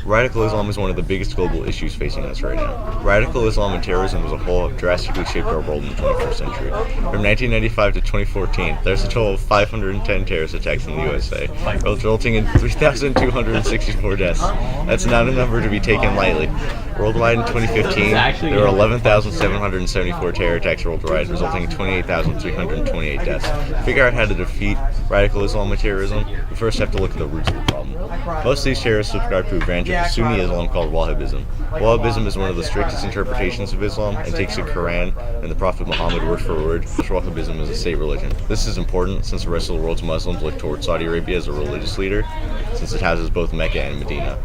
Radical Islam is one of the biggest global issues facing us right now. Radical Islam and terrorism as a whole have drastically shaped our world in the 21st century. From 1995 to 2014, there's a total of 510 terrorist attacks in the USA, resulting in 3,264 deaths. That's not a number to be taken lightly. Worldwide in 2015, there were 11,774 terror attacks worldwide, resulting in 28,328 deaths. To figure out how to defeat radical Islam and terrorism, we first have to look at the roots of the problem. Most of these terrorists subscribe to a branch of Sunni Islam called Wahhabism. Wahhabism is one of the strictest interpretations of Islam and takes the Quran and the Prophet Muhammad word for word. Wahhabism is a state religion. This is important since the rest of the world's Muslims look towards Saudi Arabia as a religious leader, since it houses both Mecca and Medina.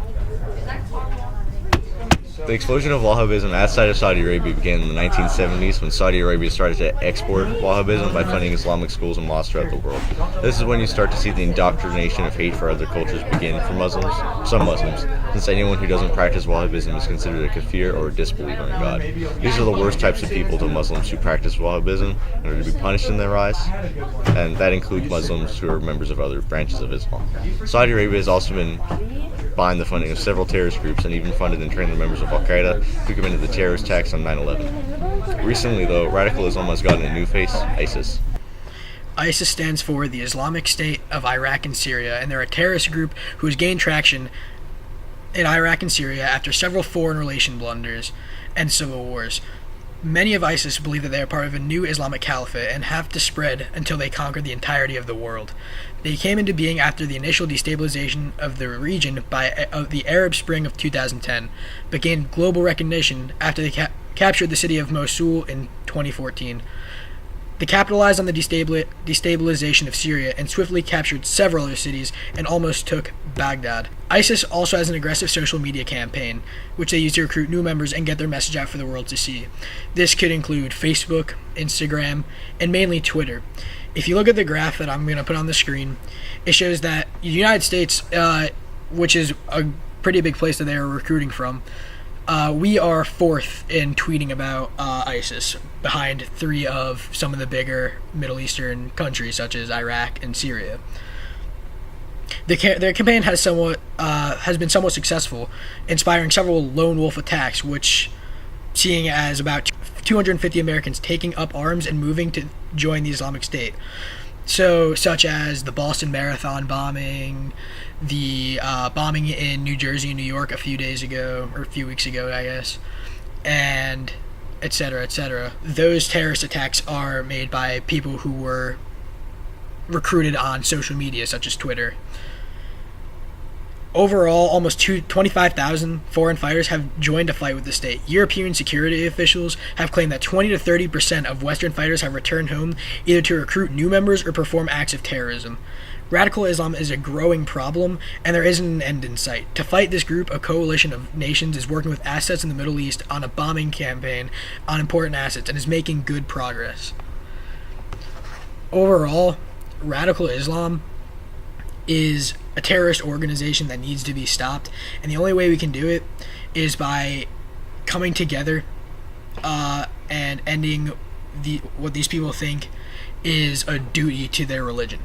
The explosion of Wahhabism outside of Saudi Arabia began in the 1970s when Saudi Arabia started to export Wahhabism by funding Islamic schools and mosques throughout the world. This is when you start to see the indoctrination of hate for other cultures begin for some Muslims, since anyone who doesn't practice Wahhabism is considered a kafir or a disbeliever in God. These are the worst types of people to Muslims who practice Wahhabism in order to be punished in their eyes, and that includes Muslims who are members of other branches of Islam. Saudi Arabia has also been behind the funding of several terrorist groups and even funded and trained the members of Al-Qaeda who committed the terrorist attacks on 9/11. Recently, though, radical Islam has gotten a new face, ISIS. ISIS stands for the Islamic State of Iraq and Syria, and they're a terrorist group who has gained traction in Iraq and Syria after several foreign relation blunders and civil wars. Many of ISIS believe that they are part of a new Islamic caliphate and have to spread until they conquer the entirety of the world. They came into being after the initial destabilization of the region by the Arab Spring of 2010, but gained global recognition after they captured the city of Mosul in 2014. They capitalized on the destabilization of Syria and swiftly captured several other cities and almost took Baghdad. ISIS also has an aggressive social media campaign, which they use to recruit new members and get their message out for the world to see. This could include Facebook, Instagram, and mainly Twitter. If you look at the graph that I'm going to put on the screen, it shows that the United States, which is a pretty big place that they are recruiting from, we are fourth in tweeting about ISIS, behind three of some of the bigger Middle Eastern countries such as Iraq and Syria. Their campaign has been somewhat successful, inspiring several lone wolf attacks, which seeing as about 250 Americans taking up arms and moving to join the Islamic State. So, such as the Boston Marathon bombing, the bombing in New Jersey and New York a few weeks ago, I guess, and etc., etc. Those terrorist attacks are made by people who were recruited on social media, such as Twitter. Overall, almost 25,000 foreign fighters have joined to fight with the state. European security officials have claimed that 20 to 30% of Western fighters have returned home either to recruit new members or perform acts of terrorism. Radical Islam is a growing problem, and there isn't an end in sight. To fight this group, a coalition of nations is working with assets in the Middle East on a bombing campaign on important assets and is making good progress. Overall, Radical Islam is a terrorist organization that needs to be stopped, and the only way we can do it is by coming together and ending what these people think is a duty to their religion.